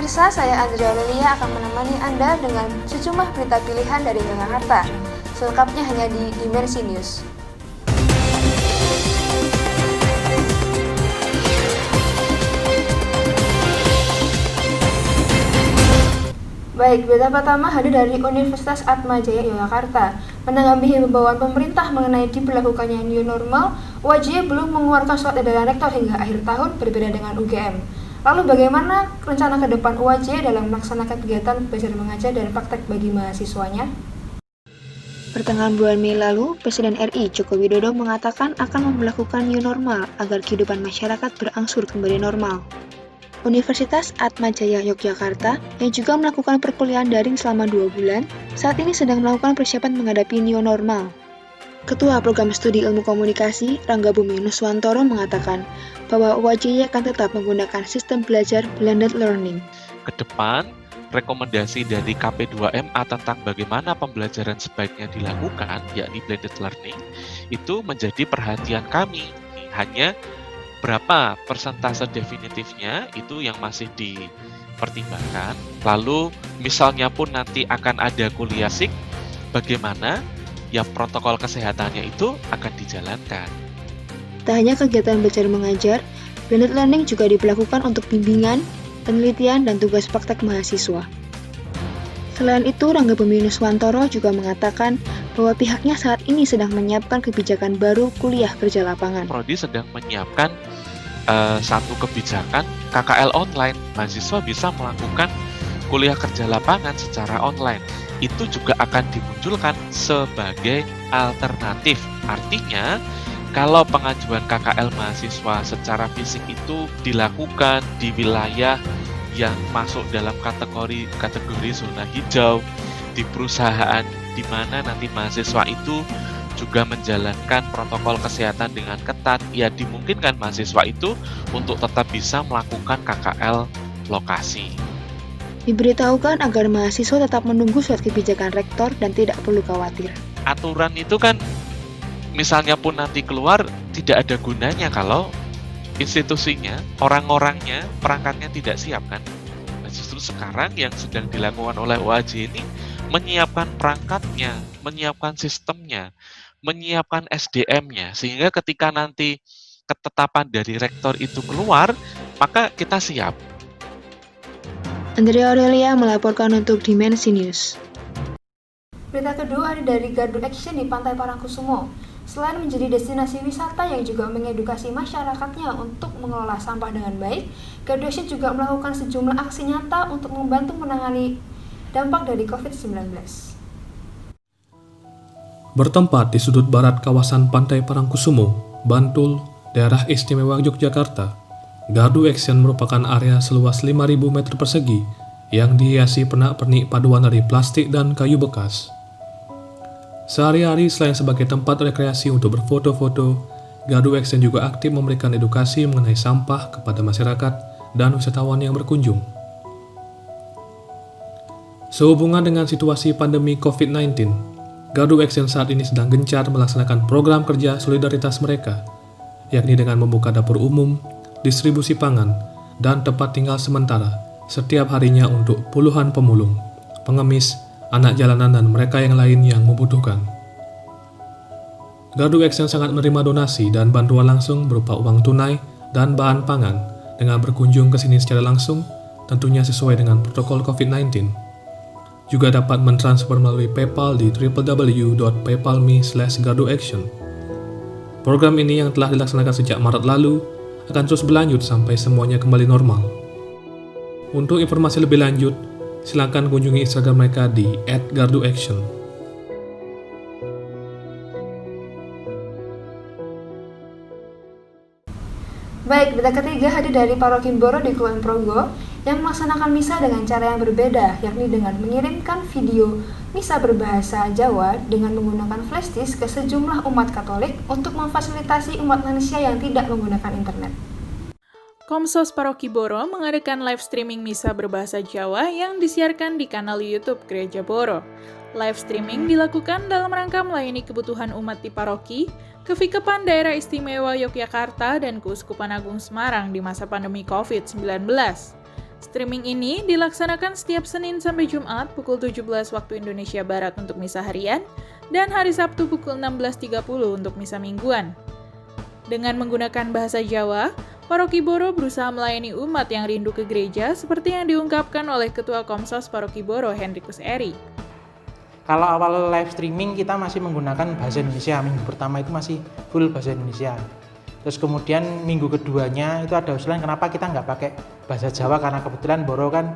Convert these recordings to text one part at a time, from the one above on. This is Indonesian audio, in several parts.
Pemirsa, saya Andrea Aurelia akan menemani Anda dengan sejumlah berita pilihan dari Yogyakarta. Selengkapnya hanya di Dimensi News. Baik, berita pertama hadir dari Universitas Atmajaya Yogyakarta. Menanggapi himbauan pemerintah mengenai diberlakukannya new normal, UAJ belum mengeluarkan surat edaran rektor hingga akhir tahun, berbeda dengan UGM. Lalu bagaimana rencana ke depan UAJ dalam melaksanakan kegiatan belajar mengajar dan praktek bagi mahasiswanya? Pertengahan bulan Mei lalu, Presiden RI Joko Widodo mengatakan akan memberlakukan new normal agar kehidupan masyarakat berangsur kembali normal. Universitas Atmajaya Yogyakarta yang juga melakukan perkuliahan daring selama 2 bulan, saat ini sedang melakukan persiapan menghadapi new normal. Ketua Program Studi Ilmu Komunikasi, Rangga Bumi Nuswantoro mengatakan bahwa UAJ akan tetap menggunakan sistem belajar blended learning. Kedepan, rekomendasi dari KP2MA tentang bagaimana pembelajaran sebaiknya dilakukan, yakni blended learning, itu menjadi perhatian kami. Hanya berapa persentase definitifnya itu yang masih dipertimbangkan. Lalu misalnya pun nanti akan ada kuliah SIG, bagaimana ya protokol kesehatannya itu akan dijalankan. Tak hanya kegiatan belajar mengajar, blended learning juga diberlakukan untuk bimbingan, penelitian, dan tugas praktek mahasiswa. Selain itu, Rangga Bumi Nuswantoro juga mengatakan bahwa pihaknya saat ini sedang menyiapkan kebijakan baru kuliah kerja lapangan. Prodi sedang menyiapkan satu kebijakan KKL online. Mahasiswa bisa melakukan kuliah kerja lapangan secara online. Itu juga akan dimunculkan sebagai alternatif. Artinya, kalau pengajuan KKL mahasiswa secara fisik itu dilakukan di wilayah yang masuk dalam kategori zona hijau, di perusahaan di mana nanti mahasiswa itu juga menjalankan protokol kesehatan dengan ketat, ya dimungkinkan mahasiswa itu untuk tetap bisa melakukan KKL lokasi. Diberitahukan agar mahasiswa tetap menunggu surat kebijakan rektor dan tidak perlu khawatir. Aturan itu kan misalnya pun nanti keluar tidak ada gunanya kalau institusinya, orang-orangnya, perangkatnya tidak siap kan. Nah, justru sekarang yang sedang dilakukan oleh UAJ ini menyiapkan perangkatnya, menyiapkan sistemnya, menyiapkan SDM-nya, sehingga ketika nanti ketetapan dari rektor itu keluar, maka kita siap. Andrea Aurelia melaporkan untuk Dimensi News. Berita kedua ada dari Gardu Action di Pantai Parangkusumo. Selain menjadi destinasi wisata yang juga mengedukasi masyarakatnya untuk mengelola sampah dengan baik, Gardu Action juga melakukan sejumlah aksi nyata untuk membantu menangani dampak dari COVID-19. Bertempat di sudut barat kawasan Pantai Parangkusumo, Bantul, daerah istimewa Yogyakarta, Gardu Action merupakan area seluas 5.000 meter persegi yang dihiasi pernak-pernik paduan dari plastik dan kayu bekas. Sehari-hari selain sebagai tempat rekreasi untuk berfoto-foto, Gardu Action juga aktif memberikan edukasi mengenai sampah kepada masyarakat dan wisatawan yang berkunjung. Sehubungan dengan situasi pandemi COVID-19, Gardu Action saat ini sedang gencar melaksanakan program kerja solidaritas mereka, yakni dengan membuka dapur umum, distribusi pangan, dan tempat tinggal sementara setiap harinya untuk puluhan pemulung, pengemis, anak jalanan, dan mereka yang lain yang membutuhkan. Gardu Action sangat menerima donasi dan bantuan langsung berupa uang tunai dan bahan pangan dengan berkunjung ke sini secara langsung, tentunya sesuai dengan protokol COVID-19. Juga dapat mentransfer melalui PayPal di www.paypal.me/garduaction. Program ini yang telah dilaksanakan sejak Maret lalu akan terus berlanjut sampai semuanya kembali normal. Untuk informasi lebih lanjut, silakan kunjungi Instagram mereka di @garduaction. Baik, berita ketiga hadir dari Paroki Boro di Kulon Progo yang melaksanakan misa dengan cara yang berbeda, yakni dengan mengirimkan video misa berbahasa Jawa dengan menggunakan flash disk ke sejumlah umat Katolik untuk memfasilitasi umat manusia yang tidak menggunakan internet. Komsos Paroki Boro mengadakan live streaming misa berbahasa Jawa yang disiarkan di kanal YouTube Gereja Boro. Live streaming dilakukan dalam rangka melayani kebutuhan umat di paroki, Kevikepan Daerah Istimewa Yogyakarta, dan Keuskupan Agung Semarang di masa pandemi COVID-19. Streaming ini dilaksanakan setiap Senin sampai Jumat pukul 17 waktu Indonesia Barat untuk misa harian dan hari Sabtu pukul 16.30 untuk misa mingguan. Dengan menggunakan bahasa Jawa, Paroki Boro berusaha melayani umat yang rindu ke gereja seperti yang diungkapkan oleh Ketua Komsos Paroki Boro Hendrikus Eri. Kalau awal live streaming kita masih menggunakan bahasa Indonesia, minggu pertama itu masih full bahasa Indonesia. Terus kemudian minggu keduanya itu ada usulan kenapa kita nggak pakai bahasa Jawa, karena kebetulan Boro kan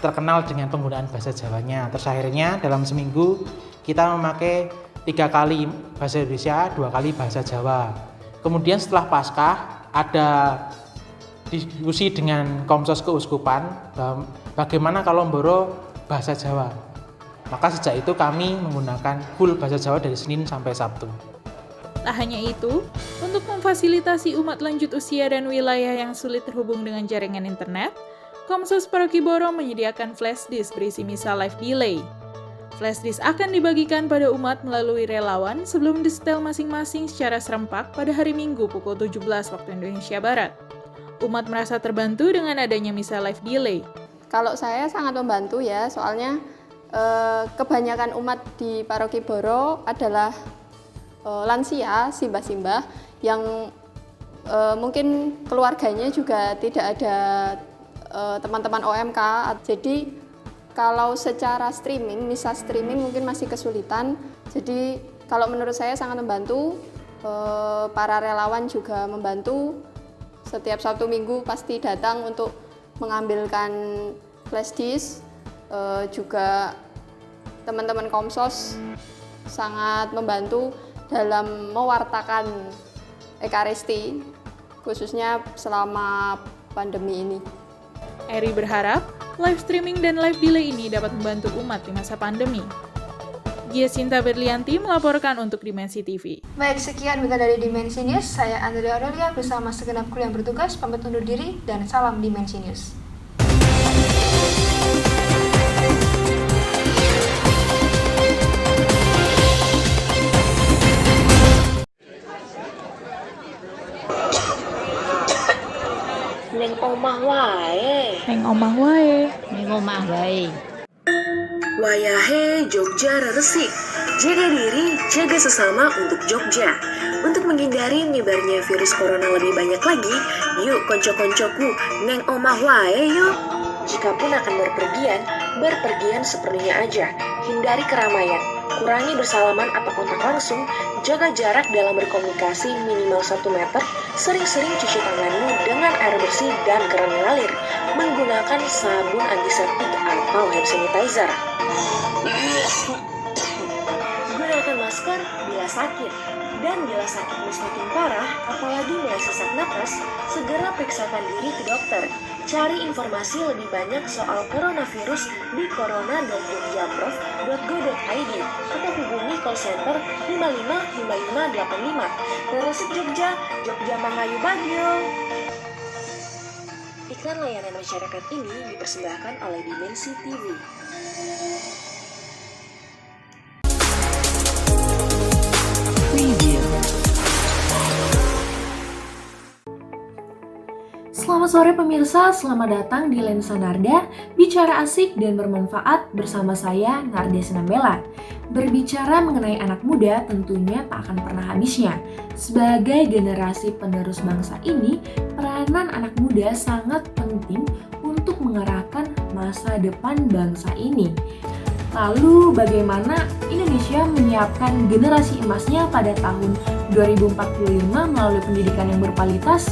terkenal dengan penggunaan bahasa Jawanya. Terus akhirnya dalam seminggu kita memakai 3 kali bahasa Indonesia, 2 kali bahasa Jawa. Kemudian setelah Paskah ada diskusi dengan Komsos Keuskupan bagaimana kalau Boro bahasa Jawa. Maka sejak itu kami menggunakan full bahasa Jawa dari Senin sampai Sabtu. Tak hanya itu, untuk memfasilitasi umat lanjut usia dan wilayah yang sulit terhubung dengan jaringan internet, Komsos Paroki Boro menyediakan flash disk berisi misa live delay. Flash disk akan dibagikan pada umat melalui relawan sebelum disetel masing-masing secara serempak pada hari Minggu pukul 17 waktu Indonesia Barat. Umat merasa terbantu dengan adanya misa live delay. Kalau saya sangat membantu ya, soalnya kebanyakan umat di Paroki Boro adalah lansia, simbah-simbah yang mungkin keluarganya juga tidak ada teman-teman OMK. Jadi kalau secara streaming, misa streaming mungkin masih kesulitan. Jadi kalau menurut saya sangat membantu, para relawan juga membantu. Setiap Sabtu Minggu pasti datang untuk mengambilkan flash disk. Juga teman-teman Komsos sangat membantu dalam mewartakan Ekaristi, khususnya selama pandemi ini. Eri berharap live streaming dan live delay ini dapat membantu umat di masa pandemi. Gia Sinta Berlianti melaporkan untuk Dimensi TV. Baik, sekian berita dari Dimensi News. Saya Andrea Aurelia bersama segenap kru yang bertugas pamit undur diri dan salam Dimensi News. Neng omah wae. Neng omah wae. Neng omah wae. Wayahe Jogja resik. Jaga diri, jaga sesama untuk Jogja. Untuk menghindari menyebarnya virus corona lebih banyak lagi, yuk konco-koncoku neng omah wae yuk. Jikapun akan berpergian seperlunya aja. Hindari keramaian, kurangi bersalaman atau kontak langsung, jaga jarak dalam berkomunikasi minimal 1 meter, sering-sering cuci tanganmu dengan air bersih dan keran mengalir, menggunakan sabun antiseptik atau hand sanitizer. Gunakan masker bila sakit, dan bila sakit semakin parah, apalagi mulai sesak napas, segera periksakan diri ke dokter. Cari informasi lebih banyak soal coronavirus di corona.jogjaprov.go.id atau hubungi call center 555585. Resik Jogja, Jogja Mangayu Bagyo. Iklan layanan masyarakat ini dipersembahkan oleh Dimensi TV. Selamat sore pemirsa, selamat datang di Lensa Narda, bicara asik dan bermanfaat bersama saya Narda Sinambela. Berbicara mengenai anak muda tentunya tak akan pernah habisnya. Sebagai generasi penerus bangsa ini, peranan anak muda sangat penting untuk mengarahkan masa depan bangsa ini. Lalu bagaimana Indonesia menyiapkan generasi emasnya pada tahun 2045 melalui pendidikan yang berkualitas?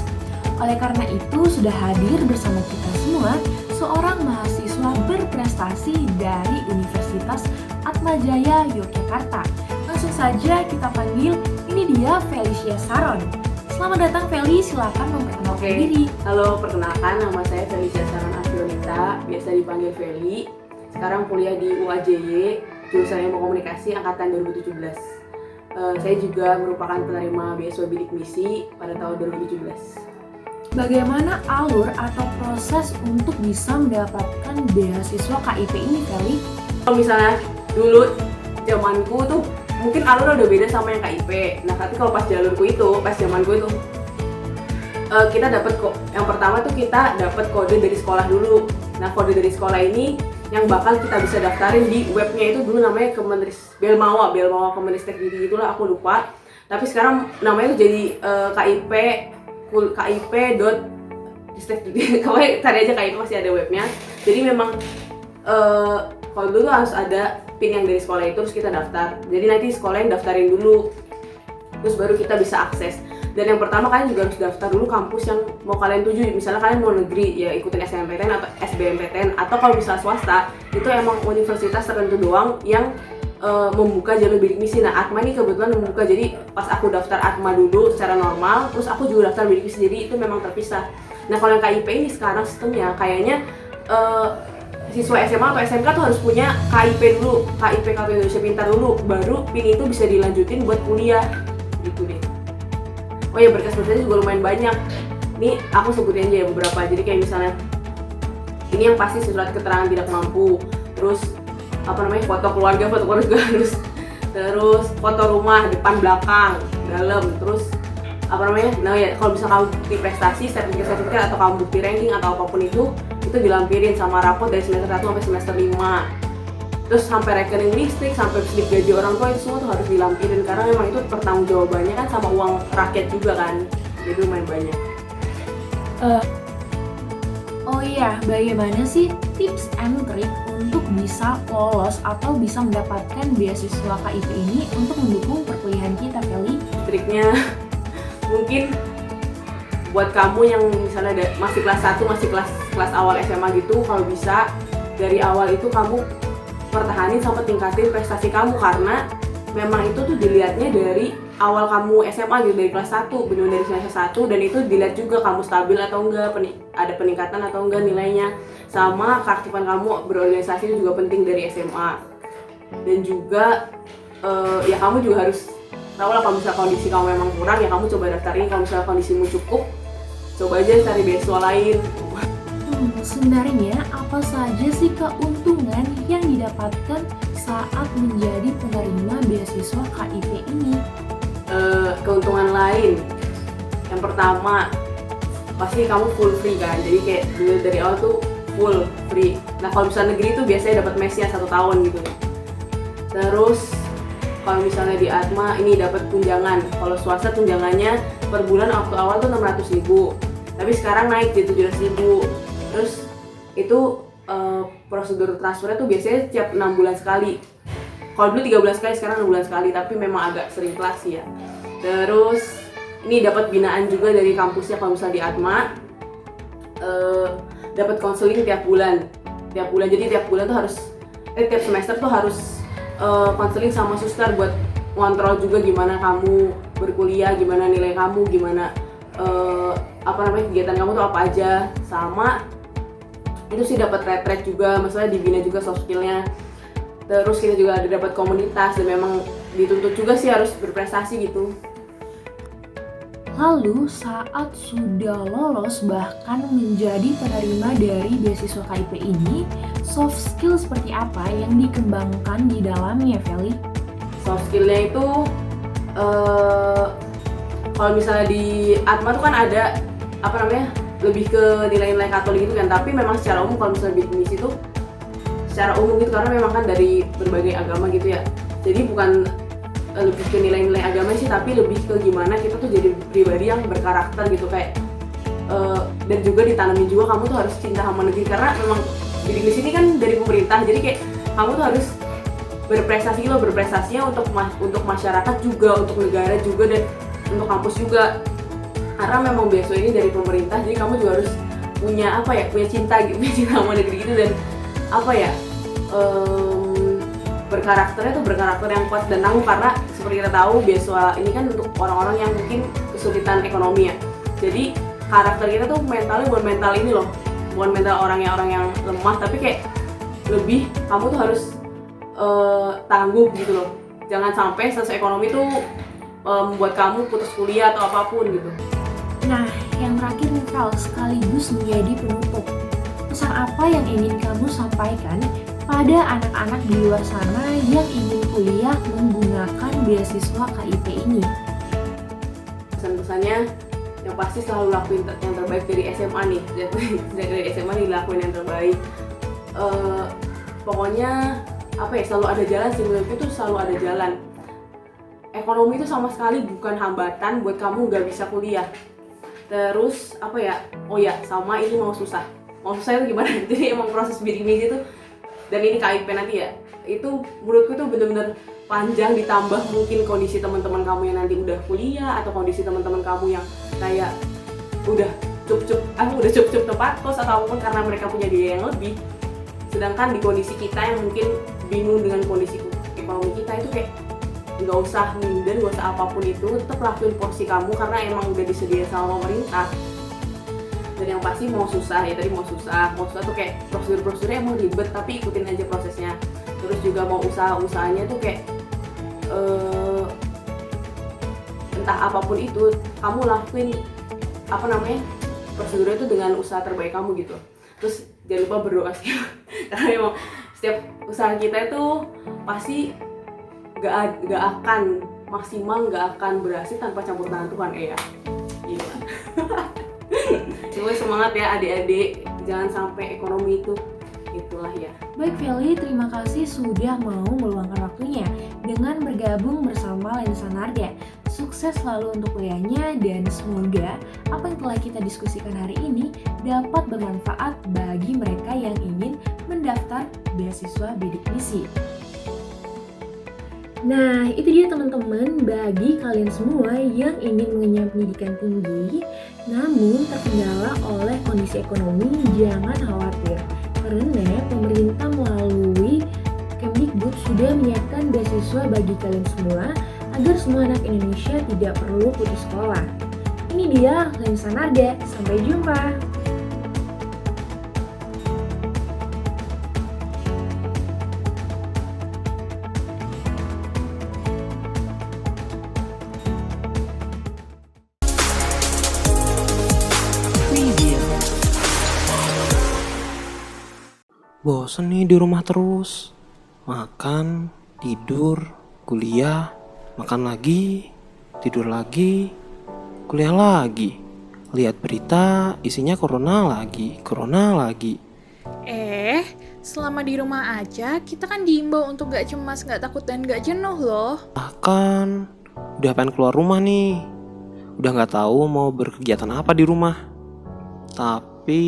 Oleh karena itu, sudah hadir bersama kita semua seorang mahasiswa berprestasi dari Universitas Atmajaya Yogyakarta. Langsung saja kita panggil, ini dia Felicia Saron. Selamat datang Feli, silakan memperkenalkan diri. Halo, perkenalkan nama saya Felicia Saron Afionita, biasa dipanggil Feli. Sekarang kuliah di UAJY, jurusan Ilmu Komunikasi angkatan 2017. Saya juga merupakan penerima beasiswa bidik misi pada tahun 2017. Bagaimana alur atau proses untuk bisa mendapatkan beasiswa KIP ini, Feli? Kalau misalnya dulu zamanku tuh mungkin alur udah beda sama yang KIP. Nah, tapi kalau pas zamanku itu kita dapat kok. Yang pertama tuh kita dapat kode dari sekolah dulu. Nah, kode dari sekolah ini yang bakal kita bisa daftarin di webnya itu dulu namanya Belmawa Kemenristek Dikti itulah, aku lupa. Tapi sekarang namanya itu jadi KIP.Distekdikti. Kawai cari aja KIP, masih ada webnya. Jadi memang kalau dulu harus ada PIN yang dari sekolah itu, terus kita daftar. Jadi nanti sekolah yang daftarin dulu, terus baru kita bisa akses. Dan yang pertama kalian juga harus daftar dulu kampus yang mau kalian tuju. Misalnya kalian mau negeri, ya ikutin SNMPTN atau SBMPTN. Atau kalau misalnya swasta, itu emang universitas tertentu doang yang membuka jalur bidik misi. Nah, Atma ini kebetulan membuka, jadi pas aku daftar Atma dulu secara normal, terus aku juga daftar bidik misi, jadi itu memang terpisah. Nah, kalau yang KIP ini sekarang sistemnya kayaknya siswa SMA atau SMK tuh harus punya KIP dulu, KIP Kartu Indonesia Pintar dulu, baru PIN itu bisa dilanjutin buat kuliah, gitu deh. Oh ya, berkas-berkasnya juga lumayan banyak. Ini aku sebutin aja ya beberapa. Jadi kayak misalnya ini yang pasti surat keterangan tidak mampu, terus foto keluarga harus, terus foto rumah depan belakang dalam, terus nah ya kalau bisa kamu bukti prestasi, sertifikat atau kamu bukti ranking atau apapun itu dilampirin sama rapot dari semester 1 sampai semester 5. Terus sampai rekening listrik, sampai slip gaji orang tua, itu semua tuh harus dilampirin karena memang itu pertanggungjawabannya kan sama uang rakyat juga kan. Jadi lumayan banyak. Oh iya, bagaimana sih tips and trick untuk bisa lolos atau bisa mendapatkan beasiswa KIP ini untuk mendukung perkuliahan kita, Feli? Triknya mungkin buat kamu yang misalnya masih kelas 1, masih kelas awal SMA gitu, kalau bisa dari awal itu kamu pertahanin sama tingkatin prestasi kamu, karena memang itu tuh dilihatnya dari awal kamu SMA gitu, dari kelas 1, benar dari semester 1, dan itu dilihat juga kamu stabil atau enggak, ada peningkatan atau enggak nilainya, sama keaktifan kamu berorganisasi itu juga penting dari SMA. Dan juga ya kamu juga harus tahu lah, kalau misalnya kondisi kamu memang kurang, ya kamu coba daftarin. Kalau misalnya kondisimu cukup, coba aja cari beasiswa lain. Sebenarnya apa saja sih keuntungan yang didapatkan saat menjadi penerima beasiswa KIP ini? Keuntungan lain, yang pertama pasti kamu full free kan, jadi kayak dari awal tuh full free. Nah, kalau misalnya negeri tuh biasanya dapat mesnya 1 tahun gitu. Terus kalau misalnya di Atma ini dapat tunjangan. Kalau swasta tunjangannya per bulan waktu awal tuh 600.000, tapi sekarang naik jadi 700.000. Terus itu prosedur transfernya tuh biasanya tiap 6 bulan sekali. Kalau dulu 3 bulan sekali, sekarang 6 bulan sekali, tapi memang agak sering kelas ya. Terus ini dapat binaan juga dari kampusnya. Kalau misalnya di Atma dapat konseling tiap bulan. Jadi tiap bulan tuh harus tiap semester tuh harus konseling sama suster buat ngontrol juga gimana kamu berkuliah, gimana nilai kamu, gimana kegiatan kamu tuh apa aja. Sama itu sih dapat retret juga, maksudnya dibina juga soft skillnya. Terus kita juga ada dapat komunitas, dan memang dituntut juga sih harus berprestasi gitu. Lalu saat sudah lolos bahkan menjadi penerima dari beasiswa KIP ini, soft skill seperti apa yang dikembangkan di dalamnya, Feli? Soft skillnya itu kalau misalnya di Atma tuh kan ada lebih ke nilai-nilai Katolik gitu kan, tapi memang secara umum kalau misalnya bidik misi itu secara umum gitu, karena memang kan dari berbagai agama gitu ya. Jadi bukan lebih ke nilai-nilai agama sih, tapi lebih ke gimana kita tuh jadi pribadi yang berkarakter gitu, kayak dan juga ditanamin juga kamu tuh harus cinta sama negeri, karena memang bidik misi ini kan dari pemerintah, jadi kayak kamu tuh harus berprestasi loh, berprestasinya untuk masyarakat juga, untuk negara juga, dan untuk kampus juga, karena memang beasiswa ini dari pemerintah, jadi kamu juga harus punya punya cinta gitu, cinta sama negeri gitu, dan berkarakter yang kuat dan tangguh, karena seperti kita tahu beasiswa ini kan untuk orang-orang yang mungkin kesulitan ekonomi ya. Jadi karakter kita tuh mentalnya bukan mental ini loh, bukan mental orang yang lemah, tapi kayak lebih kamu tuh harus tangguh gitu loh. Jangan sampai status ekonomi tuh membuat kamu putus kuliah atau apapun gitu. Nah, yang terakhir nih Val, sekaligus menjadi penutup. Pesan apa yang ingin kamu sampaikan pada anak-anak di luar sana yang ingin kuliah menggunakan beasiswa KIP ini? Pesan-pesannya, yang yang pasti selalu lakuin yang terbaik dari SMA nih. Dari SMA nih lakuin yang terbaik. Pokoknya apa ya, selalu ada jalan sih, menurutku tuh selalu ada jalan. Ekonomi itu sama sekali bukan hambatan buat kamu nggak bisa kuliah. Terus apa ya, oh ya sama ini mau susah itu gimana. Jadi emang proses bidik misi itu, dan ini KIP nanti ya, itu menurutku tuh bener-bener panjang, ditambah mungkin kondisi teman-teman kamu yang nanti udah kuliah, atau kondisi teman-teman kamu yang kayak udah cup tempat kos atau apapun karena mereka punya biaya yang lebih. Sedangkan di kondisi kita yang mungkin bingung dengan kondisi ekonomi kita, itu kayak nggak usah minder, nggak usah apapun itu, tetap lakuin porsi kamu karena emang udah disediain sama pemerintah. Dan yang pasti mau susah ya, tadi mau susah tuh kayak prosedurnya emang ribet, tapi ikutin aja prosesnya. Terus juga mau usahanya tuh kayak entah apapun itu kamu lakuin prosedurnya itu dengan usaha terbaik kamu gitu. Terus jangan lupa berdoa sih karena emang setiap usaha kita itu pasti gak akan maksimal, gak akan berhasil tanpa campur tangan Tuhan ya. Gila. Semoga semangat ya adik-adik, jangan sampai ekonomi itu itulah ya. Baik Feli, terima kasih sudah mau meluangkan waktunya dengan bergabung bersama Lensa Narda. Sukses selalu untuk kuliahnya dan semoga apa yang telah kita diskusikan hari ini dapat bermanfaat bagi mereka yang ingin mendaftar beasiswa bidik misi. Nah, itu dia teman-teman, bagi kalian semua yang ingin mengenyam pendidikan tinggi namun terkendala oleh kondisi ekonomi, jangan khawatir karena pemerintah melalui Kemdikbud sudah menyiapkan beasiswa bagi kalian semua agar semua anak Indonesia tidak perlu putus sekolah. Ini dia Lensa Narda, sampai jumpa. Bosen nih di rumah terus. Makan, tidur, kuliah, makan lagi, tidur lagi, kuliah lagi. Lihat berita, isinya corona lagi. Selama di rumah aja, kita kan diimbau untuk gak cemas, gak takut, dan gak jenuh loh. Bahkan, udah pengen keluar rumah nih. Udah gak tahu mau berkegiatan apa di rumah. Tapi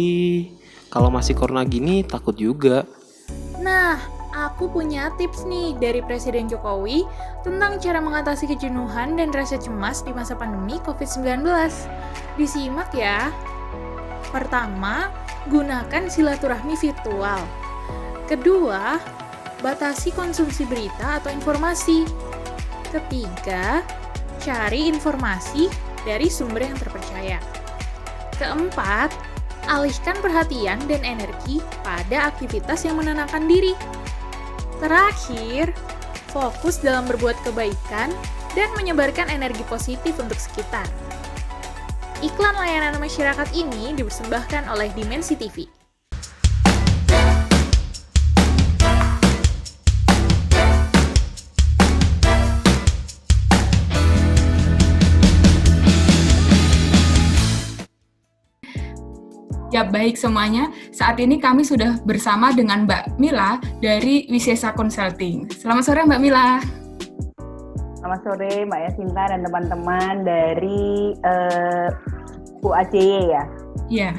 kalau masih corona gini takut juga. Nah, aku punya tips nih dari Presiden Jokowi tentang cara mengatasi kejenuhan dan rasa cemas di masa pandemi COVID-19. Disimak ya. Pertama, gunakan silaturahmi virtual. Kedua, batasi konsumsi berita atau informasi. Ketiga, cari informasi dari sumber yang terpercaya. Keempat, alihkan perhatian dan energi pada aktivitas yang menenangkan diri. Terakhir, fokus dalam berbuat kebaikan dan menyebarkan energi positif untuk sekitar. Iklan layanan masyarakat ini dipersembahkan oleh Dimensi TV. Ya baik semuanya, saat ini kami sudah bersama dengan Mbak Mila dari Wisesa Consulting. Selamat sore Mbak Mila. Selamat sore Mbak Yasinta dan teman-teman dari UAJY ya. Iya.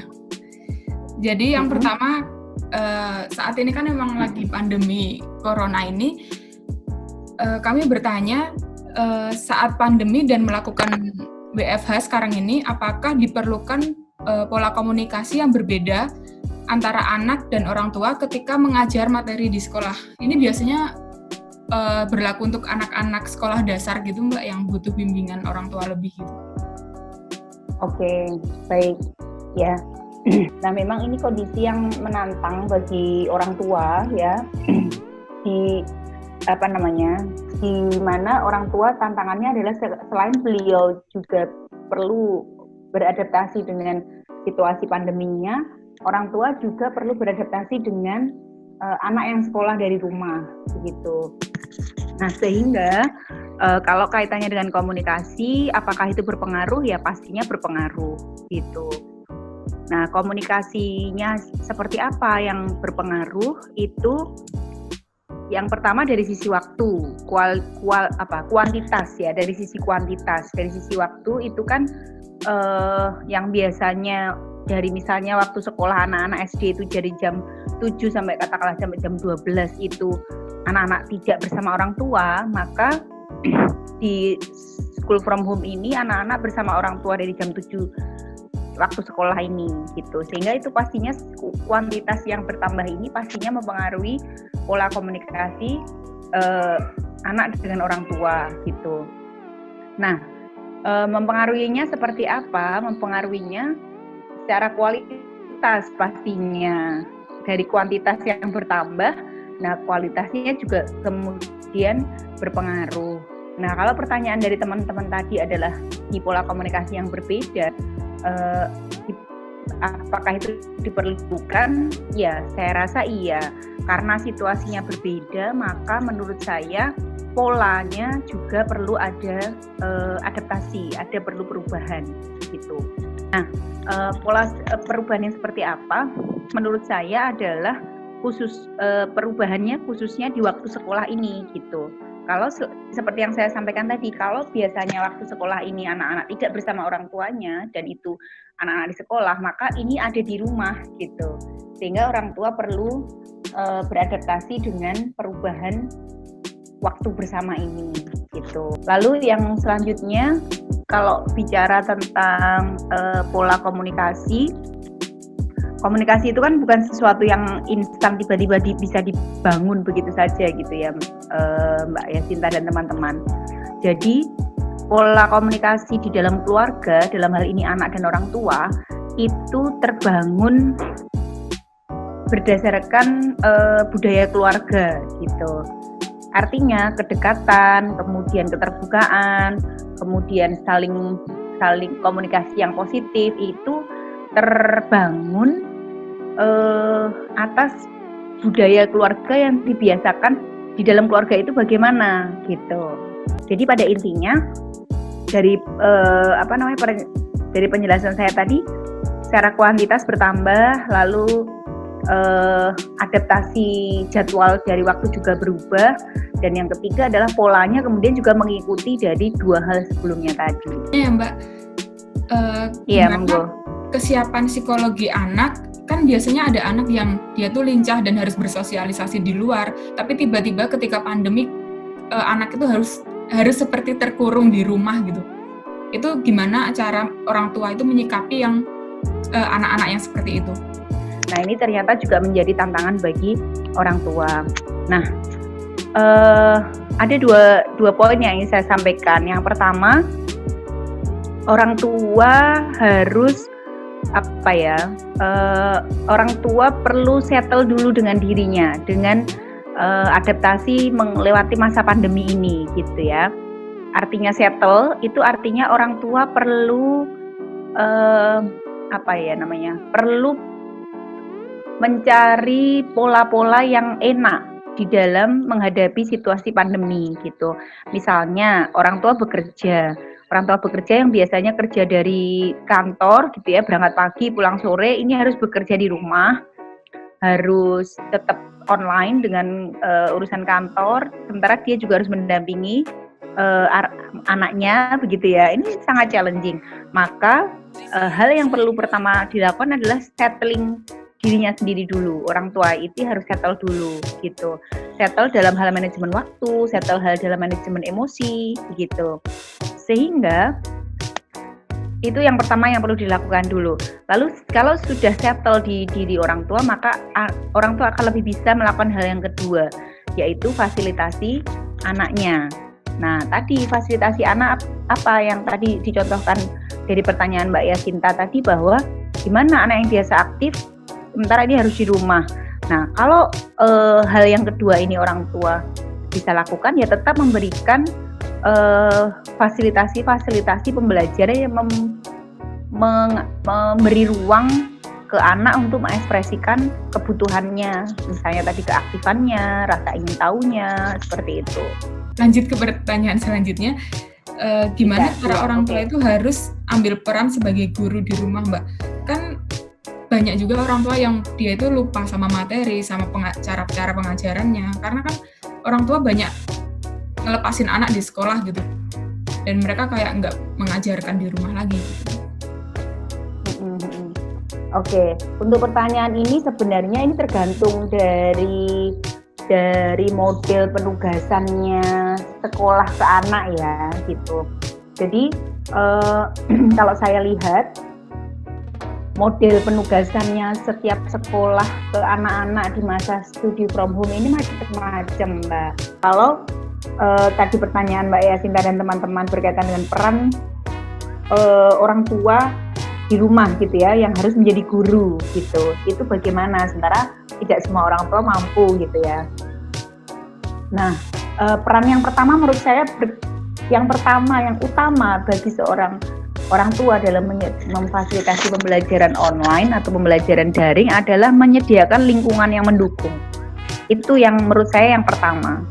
Jadi yang pertama, saat ini kan memang lagi pandemi corona ini, kami bertanya saat pandemi dan melakukan WFH sekarang ini, apakah diperlukan pola komunikasi yang berbeda antara anak dan orang tua ketika mengajar materi di sekolah. Ini biasanya berlaku untuk anak-anak sekolah dasar gitu Mbak, yang butuh bimbingan orang tua lebih gitu. Oke, baik. Ya. Nah, memang ini kondisi yang menantang bagi orang tua ya. Di mana orang tua tantangannya adalah selain beliau juga perlu beradaptasi dengan situasi pandeminya, orang tua juga perlu beradaptasi dengan anak yang sekolah dari rumah, begitu. Nah, sehingga Kalau kaitannya dengan komunikasi, apakah itu berpengaruh? Ya pastinya berpengaruh gitu. Nah, komunikasinya seperti apa yang berpengaruh itu yang pertama dari sisi waktu, kuantitas ya, dari sisi kuantitas. Dari sisi waktu itu kan yang biasanya dari misalnya waktu sekolah anak-anak SD itu dari jam 7 sampai katakanlah sampai jam 12 itu anak-anak tidak bersama orang tua, maka di school from home ini anak-anak bersama orang tua dari jam 7 waktu sekolah ini gitu. Sehingga itu pastinya kuantitas yang bertambah ini pastinya mempengaruhi pola komunikasi anak dengan orang tua gitu. Nah, mempengaruhinya seperti apa? Mempengaruhinya secara kualitas pastinya. Dari kuantitas yang bertambah, nah kualitasnya juga kemudian berpengaruh. Nah, kalau pertanyaan dari teman-teman tadi adalah di pola komunikasi yang berbeda, apakah itu diperlukan? Ya, saya rasa iya. Karena situasinya berbeda, maka menurut saya polanya juga perlu ada adaptasi, ada perlu perubahan gitu. Nah, pola perubahan yang seperti apa? Menurut saya adalah perubahannya khususnya di waktu sekolah ini gitu. Kalau seperti yang saya sampaikan tadi, kalau biasanya waktu sekolah ini anak-anak tidak bersama orang tuanya dan itu anak-anak di sekolah, maka ini ada di rumah gitu. Sehingga orang tua perlu beradaptasi dengan perubahan waktu bersama ini gitu. Lalu yang selanjutnya kalau bicara tentang pola komunikasi itu kan bukan sesuatu yang instan tiba-tiba bisa dibangun begitu saja gitu ya, Mbak Yasinta dan teman-teman. Jadi pola komunikasi di dalam keluarga, dalam hal ini anak dan orang tua, itu terbangun berdasarkan budaya keluarga gitu. Artinya kedekatan, kemudian keterbukaan, kemudian saling komunikasi yang positif itu terbangun atas budaya keluarga yang dibiasakan di dalam keluarga itu bagaimana gitu. Jadi pada intinya dari dari penjelasan saya tadi, secara kuantitas bertambah, lalu adaptasi jadwal dari waktu juga berubah, dan yang ketiga adalah polanya kemudian juga mengikuti dari dua hal sebelumnya tadi. Iya Mbak, Iya monggo. Kesiapan psikologi anak kan biasanya ada anak yang dia tuh lincah dan harus bersosialisasi di luar, tapi tiba-tiba ketika pandemi anak itu harus seperti terkurung di rumah gitu. Itu gimana cara orang tua itu menyikapi yang anak-anak yang seperti itu? Nah, ini ternyata juga menjadi tantangan bagi orang tua. Nah, ada dua poin yang ingin saya sampaikan. Yang pertama, orang tua harus orang tua perlu settle dulu dengan dirinya, dengan adaptasi melewati masa pandemi ini gitu ya. Artinya settle itu artinya orang tua perlu perlu mencari pola-pola yang enak di dalam menghadapi situasi pandemi gitu. Misalnya orang tua bekerja yang biasanya kerja dari kantor gitu ya, berangkat pagi pulang sore, ini harus bekerja di rumah, harus tetap online dengan urusan kantor, sementara dia juga harus mendampingi anaknya begitu ya. Ini sangat challenging. Maka hal yang perlu pertama dilakukan adalah settling dirinya sendiri dulu. Orang tua itu harus settle dulu gitu. Settle dalam hal manajemen waktu, settle hal dalam manajemen emosi gitu. Sehingga itu yang pertama yang perlu dilakukan dulu. Lalu kalau sudah settle di diri orang tua, maka orang tua akan lebih bisa melakukan hal yang kedua, yaitu fasilitasi anaknya. Nah, tadi fasilitasi anak apa yang tadi dicontohkan dari pertanyaan Mbak Yasinta tadi, bahwa gimana anak yang biasa aktif sementara ini harus di rumah. Nah, kalau hal yang kedua ini orang tua bisa lakukan, ya tetap memberikan fasilitasi pembelajaran yang memberi ruang ke anak untuk mengekspresikan kebutuhannya, misalnya tadi keaktifannya, rasa ingin tahunya, seperti itu. lanjut ke pertanyaan selanjutnya, gimana cara orang tua itu harus ambil peran sebagai guru di rumah, Mbak? Kan banyak juga orang tua yang dia itu lupa sama materi, sama cara pengajarannya, karena kan orang tua banyak ngelepasin anak di sekolah gitu, dan mereka kayak nggak mengajarkan di rumah lagi gitu. Oke, untuk pertanyaan ini sebenarnya ini tergantung dari model penugasannya sekolah ke anak ya gitu. Jadi kalau saya lihat model penugasannya setiap sekolah ke anak-anak di masa studi from home ini macam-macam, Mbak. Kalau tadi pertanyaan Mbak Yasinta dan teman-teman berkaitan dengan peran orang tua di rumah gitu ya, yang harus menjadi guru gitu, itu bagaimana? Sementara tidak semua orang tua mampu gitu ya. Nah, peran yang pertama menurut saya yang utama bagi seorang orang tua dalam memfasilitasi pembelajaran online atau pembelajaran daring adalah menyediakan lingkungan yang mendukung. Itu yang menurut saya yang pertama.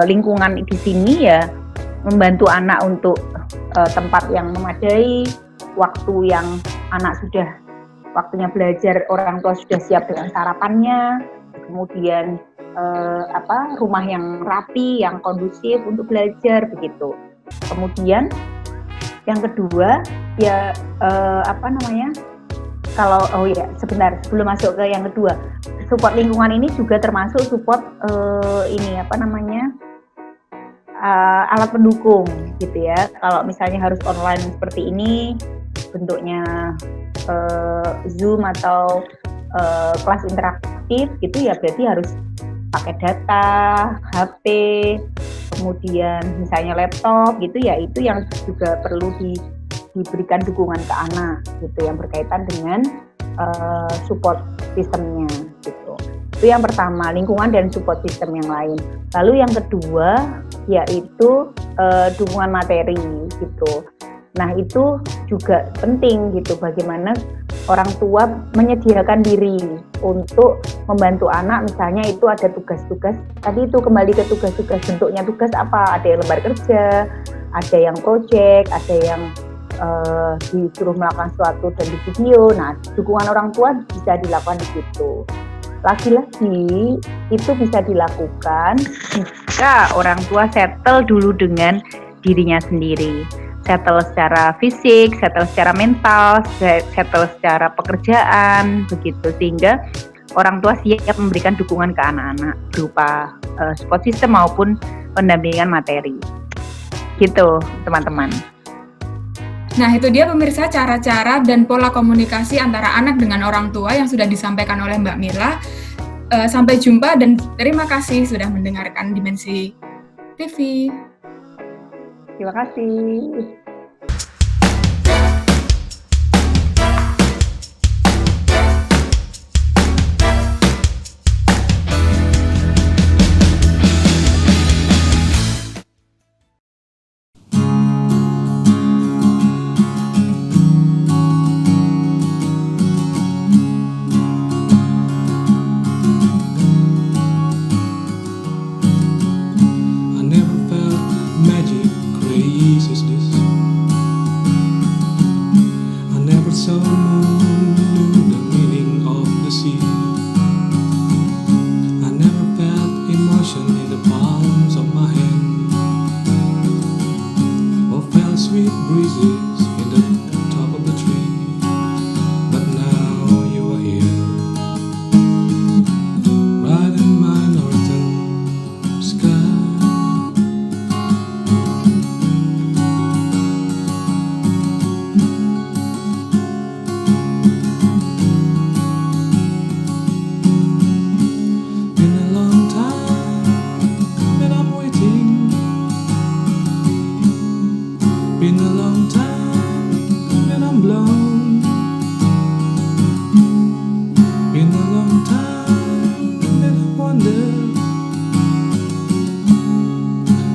Lingkungan di sini ya membantu anak untuk tempat yang memadai, waktu yang anak sudah waktunya belajar, orang tua sudah siap dengan sarapannya, kemudian rumah yang rapi, yang kondusif untuk belajar begitu. Kemudian yang kedua ya sebelum masuk ke yang kedua, support lingkungan ini juga termasuk support alat pendukung gitu ya. Kalau misalnya harus online seperti ini bentuknya Zoom atau kelas interaktif gitu ya, berarti harus pakai data, HP, kemudian misalnya laptop gitu ya, itu yang juga perlu diberikan dukungan ke anak gitu yang berkaitan dengan support sistemnya gitu. Itu yang pertama, lingkungan dan support sistem yang lain. Lalu yang kedua yaitu dukungan materi gitu. Nah, itu juga penting gitu, bagaimana orang tua menyediakan diri untuk membantu anak, misalnya itu ada tugas-tugas, tadi itu kembali ke tugas-tugas, bentuknya tugas apa, ada yang lembar kerja, ada yang project, ada yang disuruh melakukan sesuatu dan di video. Nah, dukungan orang tua bisa dilakukan di situ. Lagi-lagi itu bisa dilakukan jika orang tua settle dulu dengan dirinya sendiri. Settle secara fisik, settle secara mental, settle secara pekerjaan, begitu, sehingga orang tua siap memberikan dukungan ke anak-anak berupa support system maupun pendampingan materi. Gitu, teman-teman. Nah, itu dia pemirsa cara-cara dan pola komunikasi antara anak dengan orang tua yang sudah disampaikan oleh Mbak Mila. Sampai jumpa dan terima kasih sudah mendengarkan Dimensi TV. Terima kasih.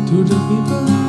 To the people